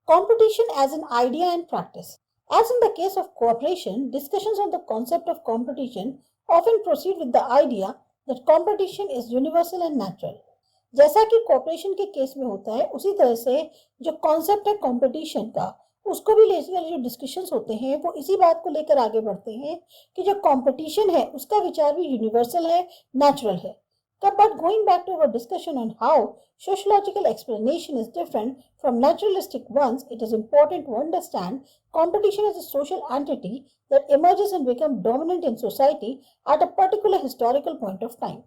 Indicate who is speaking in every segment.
Speaker 1: Competition as an idea and practice. As in the case of cooperation, discussions on the concept of competition often proceed with the idea that competition is universal and natural. जैसा कि corporation के case में होता है, उसी तरह से जो कॉन्सेप्ट है कंपटीशन का, उसको भी लेकर जो डिस्कशंस होते हैं वो इसी बात को लेकर आगे बढ़ते हैं कि जो कंपटीशन है उसका विचार भी यूनिवर्सल है, नेचुरल है. But going back to our discussion on how sociological explanation is different from naturalistic ones, it is important to understand competition as a social entity that emerges and becomes dominant in society at a particular historical point of time.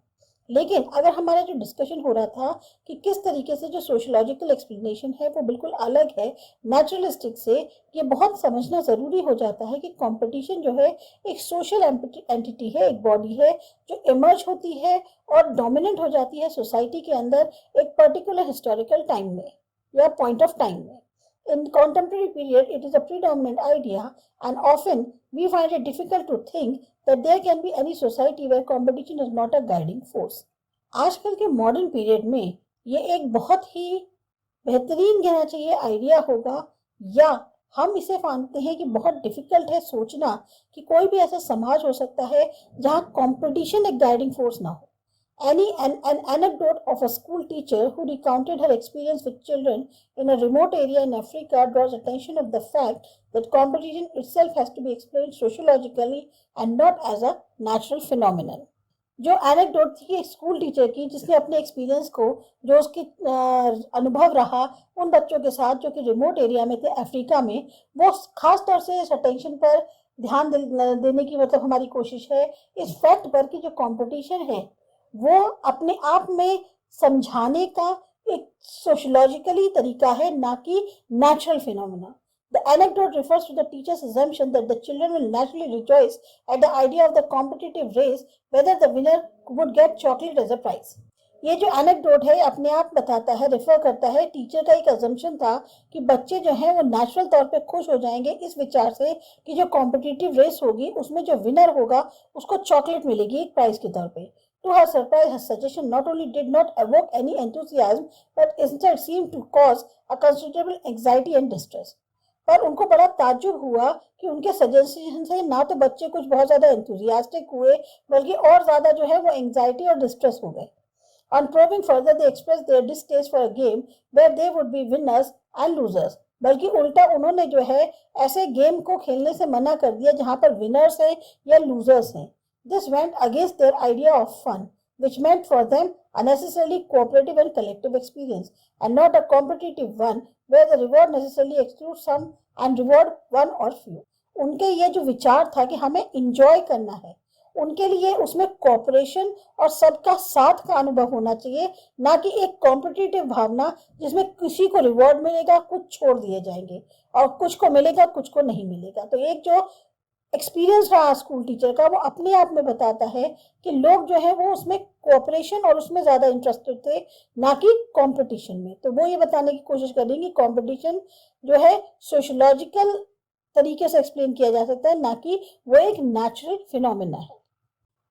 Speaker 1: लेकिन अगर हमारा जो discussion हो रहा था कि किस तरीके से जो सोशलॉजिकल एक्सप्लेनेशन है वो बिल्कुल अलग है नेचुरलिस्टिक से, ये बहुत समझना ज़रूरी हो जाता है कि कंपटीशन जो है एक सोशल एंटिटी है, एक बॉडी है जो इमर्ज होती है और डोमिनेंट हो जाती है सोसाइटी के अंदर एक पर्टिकुलर हिस्टोरिकल टाइम में या पॉइंट ऑफ टाइम में. In contemporary period, it is a predominant idea, and often we find it difficult to think that there can be any society where competition is not a guiding force. आजकल के modern period में ये एक बहुत ही बेहतरीन कहना चाहिए idea होगा, या हम इसे मानते हैं कि बहुत डिफिकल्ट है सोचना कि कोई भी ऐसा समाज हो सकता है जहाँ कंपटीशन एक गाइडिंग फोर्स ना हो. An anecdote of a school teacher who recounted her experience with children in a remote area in Africa draws attention of the fact that competition itself has to be explained sociologically and not as a natural phenomenon. जो anecdote थी एक school teacher की जिसने अपने experience को, जो उसके अनुभव रहा उन बच्चों के साथ जो कि रिमोट एरिया में थे अफ्रीका में, वो खास तौर से इस अटेंशन पर ध्यान देने की मतलब हमारी कोशिश है इस फैक्ट पर कि जो कंपटीशन है वो अपने आप में समझाने का एक सोशलॉजिकली तरीका है, ना कि natural phenomena. The anecdote refers to the teacher's assumption that the children will naturally rejoice at the idea of the competitive race, whether the winner would get chocolate as a prize. ये जो anecdote है अपने आप बताता है, refer करता है teacher का एक अजम्पशन था कि बच्चे जो हैं वो नेचुरल तौर पे खुश हो जाएंगे इस विचार से कि जो कॉम्पिटिटिव रेस होगी उसमें जो विनर होगा उसको चॉकलेट मिलेगी एक प्राइज के तौर पे. To her surprise, her suggestion not only did not evoke any enthusiasm, but instead seemed to cause a considerable anxiety and distress. पर उनको बड़ा ताज्जुब हुआ कि उनके सजेशन से ना तो बच्चे कुछ बहुत ज़्यादा एंथुजियास्टिक हुए, बल्कि और ज़्यादा जो है वो एंग्जाइटी और डिस्ट्रेस हो गए. On probing further, they expressed their distaste for a game where they would be winners and losers. बल्कि उल्टा उन्होंने जो है ऐसे गेम को खेलने से मना कर दिया जहाँ पर विनर्स हैं या लूजर्स हैं. This went against their idea of fun, which meant for them a necessarily cooperative and collective experience, and not a competitive one where the reward necessarily excludes some and reward one or few. उनके ये जो विचार था कि हमें enjoy करना है, उनके लिए उसमें कॉपरेशन और सबका साथ का अनुभव होना चाहिए, ना कि एक कॉम्पिटिटिव भावना जिसमें किसी को रिवॉर्ड मिलेगा, कुछ छोड़ दिए जाएंगे और कुछ को मिलेगा, कुछ को नहीं मिलेगा. तो एक जो एक्सपीरियंस रहा स्कूल टीचर का वो अपने आप में बताता है कि लोग जो है वो उसमें कोऑपरेशन और उसमें ज़्यादा इंटरेस्टेड थे, ना कि कंपटीशन में. तो वो ये बताने की कोशिश करेंगे कंपटीशन जो है सोशलॉजिकल तरीके से एक्सप्लेन किया जा सकता है, ना कि वो एक नेचुरल फिनोमेना है.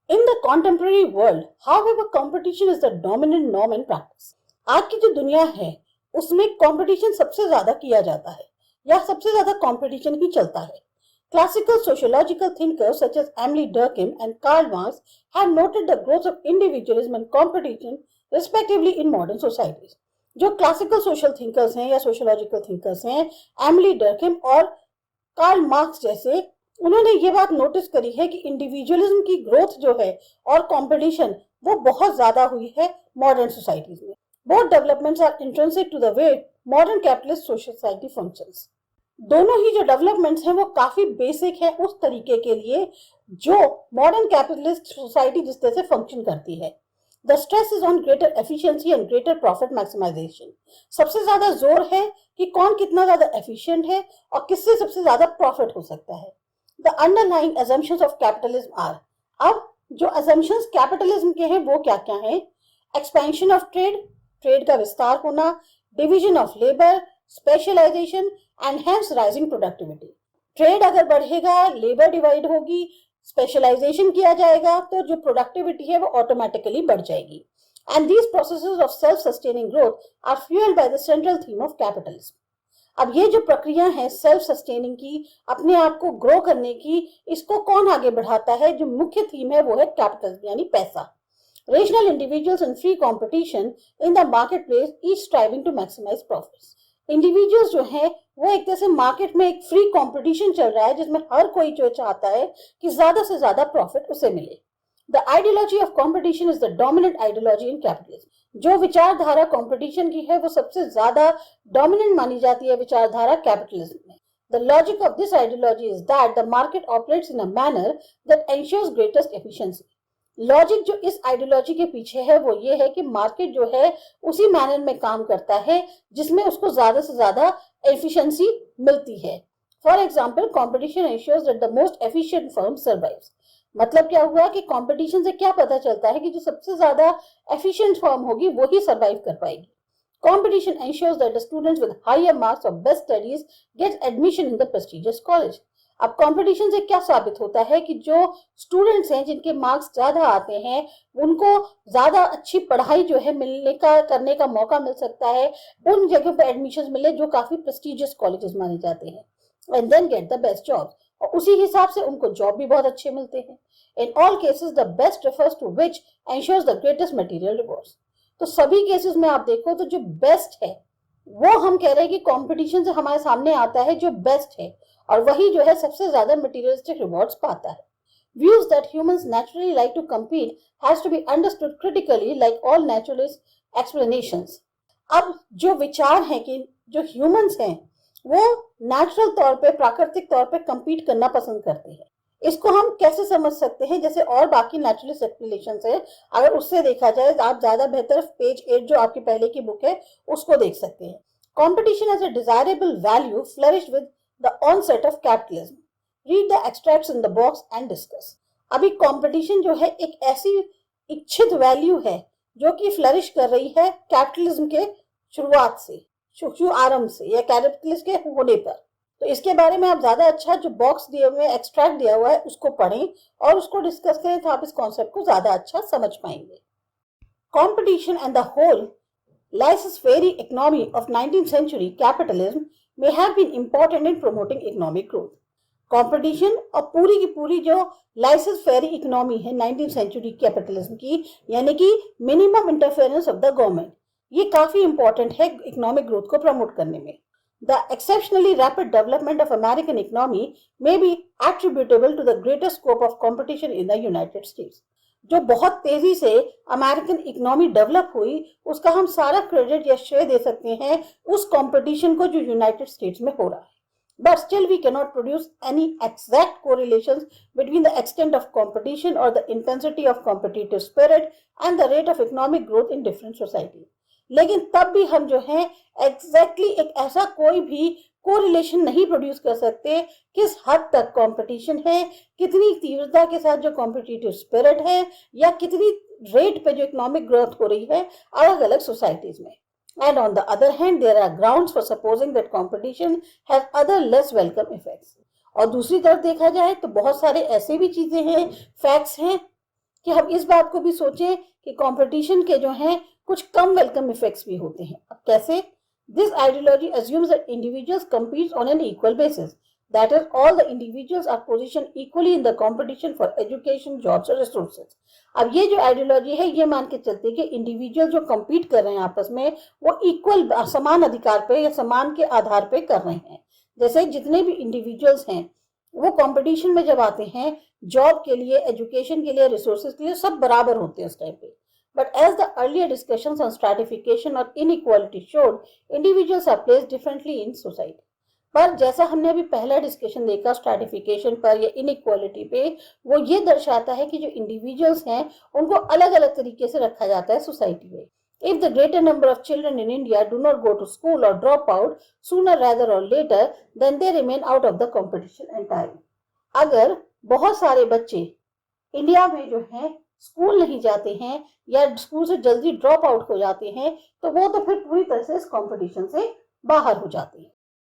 Speaker 1: In the contemporary world, however, competition is the dominant norm and practice. आज की जो दुनिया है उसमें कंपटीशन सबसे ज़्यादा किया जाता है या सबसे ज़्यादा कंपटीशन ही चलता है. Classical sociological thinkers such as Emily Durkheim and Karl Marx have noted the growth of individualism and competition respectively in modern societies. जो क्लासिकल सोशल थिंकर्स हैं या सोशोलॉजिकल थिंकर्स हैं, एमिली डर्कहेम और कार्ल मार्क्स जैसे, उन्होंने ये बात नोटिस करी है कि इंडिविजुअलिज्म की ग्रोथ जो है और कंपटीशन वो बहुत ज्यादा हुई है मॉडर्न सोसाइटीज में. Both developments are intrinsic to the way modern capitalist society functions. दोनों ही जो डेवलपमेंट्स हैं वो काफी बेसिक है उस तरीके के लिए जो मॉडर्न कैपिटलिस्ट सोसाइटी जिस तरह से फंक्शन करती है. The stress is on greater efficiency and greater profit maximisation. सबसे ज्यादा जोर है कि कौन कितना ज्यादा एफिशिएंट है और किससे सबसे ज्यादा प्रॉफिट हो सकता है. The underlying assumptions of capitalism are. अब जो assumptions कैपिटलिज्म के हैं वो क्या क्या हैं? एक्सपेंशन ऑफ ट्रेड, ट्रेड का विस्तार होना, division of labour, specialisation and hence rising productivity. Trade अगर बढ़ेगा, लेबर डिवाइड होगी, स्पेशलाइजेशन किया जाएगा, तो जो प्रोडक्टिविटी है वो ऑटोमेटिकली बढ़ जाएगी. And these processes of self sustaining growth are fuelled by the central theme of capitalism. अब ये जो प्रक्रिया है सेल्फ सस्टेनिंग की, अपने आप को ग्रो करने की, इसको कौन आगे बढ़ाता है? जो मुख्य थीम है वो है कैपिटल यानी पैसा। Rational individuals in free competition in the marketplace, each striving to maximize profits. Individuals जो है वो एक तरह से मार्केट में एक फ्री कंपटीशन चल रहा है जिसमें हर कोई जो चाहता है कि ज्यादा से ज्यादा प्रॉफिट उसे मिले। The ideology of competition is the dominant ideology in capitalism. जो विचारधारा कंपटीशन की है वो सबसे ज्यादा डोमिनेंट मानी जाती है विचारधारा कैपिटलिज्म में। The logic of this ideology is that the market operates in a manner that ensures greatest efficiency. Logic जो इस आइडियोलॉजी के पीछे है वो ये है कि मार्केट जो है उसी मैनर में काम करता है जिसमें उसको ज्यादा से ज्यादा एफिशिएंसी मिलती है। For example, competition ensures that the most efficient firm survives. मतलब क्या हुआ कि कंपटीशन से क्या पता चलता है कि जो सबसे ज्यादा एफिशिएंट फर्म होगी वो ही सर्वाइव कर पाएगी। Competition ensures that the students with higher marks of best studies get admission in the prestigious college. अब कंपटीशन से क्या साबित होता है कि जो स्टूडेंट्स हैं जिनके मार्क्स ज्यादा आते हैं उनको ज्यादा अच्छी पढ़ाई जो है मिलने का करने का मौका मिल सकता है, उन जगहों पे एडमिशन मिले जो काफी प्रेस्टिजियस कॉलेजेस माने जाते हैं, and then get the best job, और उसी हिसाब से उनको जॉब भी बहुत अच्छे मिलते हैं। In all cases the best refers to which ensures the greatest material rewards. तो सभी केसेस में आप देखो तो जो बेस्ट है वो हम कह रहे हैं कि कंपटीशन से हमारे सामने आता है जो बेस्ट है, और वही जो है सबसे ज्यादा मटेरियलिस्टिक रिवॉर्ड्स पाता है। Views that humans naturally like to compete has to be understood critically like all naturalist explanations. अब जो विचार है कि जो ह्यूमंस हैं वो नेचुरल तौर पे, प्राकृतिक तौर पे compete करना पसंद करते हैं, इसको हम कैसे समझ सकते हैं? जैसे और बाकी नेचुरलिस्ट एक्सप्लेनेशंस है, अगर उससे देखा जाए तो आप ज्यादा बेहतर पेज 8 जो आपके पहले की बुक है उसको देख सकते हैं। Competition as a desirable value flourished with the onset of capitalism. Read the extracts in the box and discuss. अभी कंपटीशन जो है एक ऐसी इच्छित वैल्यू है जो कि फ्लरिश कर रही है कैपिटलिज्म के शुरुआत से, आरंभ से या कैपिटलिस्ट के होने पर। तो इसके बारे में आप ज्यादा अच्छा जो बॉक्स दिए हुए एक्सट्रैक्ट दिया हुआ है उसको पढ़ें और उसको डिस्कस करें तो आप इस कॉन्सेप्ट को ज्यादा अच्छा समझ पाएंगे। Competition and the whole laissez-faire economy of 19th century capitalism may have been important in promoting economic growth. Competition और पूरी की पूरी जो लाइसेंस फेरी इकोनॉमी है 19th सेंचुरी कैपिटलिज्म की, यानी कि minimum interference of the government, ये काफी इंपॉर्टेंट है इकोनॉमिक ग्रोथ को प्रमोट करने में। The exceptionally rapid development of American economy may be attributable to the greater scope of competition in the United States. जो बहुत तेजी से अमेरिकन इकोनॉमी डेवलप हुई उसका हम सारा क्रेडिट या श्रेय दे सकते हैं उस कंपटीशन को जो यूनाइटेड स्टेट्स में हो रहा है। But still we cannot produce any exact correlations between the extent of competition or the intensity of competitive spirit and the rate of economic growth in different societies. लेकिन तब भी हम जो है exactly एक ऐसा कोई भी कोरिलेशन नहीं प्रोड्यूस कर सकते किस हद तक कंपटीशन है, कितनी तीव्रता के साथ जो कॉम्पिटिटिव स्पिरिट है, या कितनी रेट पे जो इकोनॉमिक ग्रोथ हो रही है अलग अलग सोसाइटीज में। And on the other hand, there are grounds for supposing that competition has other less welcome effects. और दूसरी तरफ देखा जाए तो बहुत सारे ऐसे भी चीजें हैं, फैक्ट्स हैं कि हम इस बात को भी सोचें कि कंपटीशन के जो हैं कुछ कम वेलकम इफेक्ट्स भी होते हैं। अब कैसे? This ideology assumes that individuals compete on an equal basis. That is, all the individuals are positioned equally in the competition for education, jobs और resources. अब ये जो आइडियोलॉजी है ये मान के चलते कि इंडिविजुअल जो compete कर रहे हैं आपस में वो इक्वल समान अधिकार पे या समान के आधार पे कर रहे हैं। जैसे जितने भी इंडिविजुअल्स हैं वो कंपटीशन में जब आते हैं जॉब के लिए, एजुकेशन के लिए, रिसोर्सेज के लिए, सब बराबर होते हैं उस टाइम पे। But as the earlier discussions on stratification or inequality showed, individuals are placed differently in society. पर जैसा हमने अभी पहला डिस्कशन देखा स्ट्रैटिफिकेशन पर या इनइक्वालिटी पे, वो ये दर्शाता है कि जो इंडिविजुअल्स हैं उनको अलग अलग तरीके से रखा जाता है सोसाइटी में। If the greater number of children in India do not go to school or drop out sooner rather or later, then they remain out of the competition entirely. अगर बहुत सारे बच्चे इंडिया में जो हैं स्कूल नहीं जाते हैं या स्कूल से जल्दी ड्रॉप आउट हो जाते हैं तो वो तो फिर पूरी तरह से इस कंपटीशन से बाहर हो जाते हैं।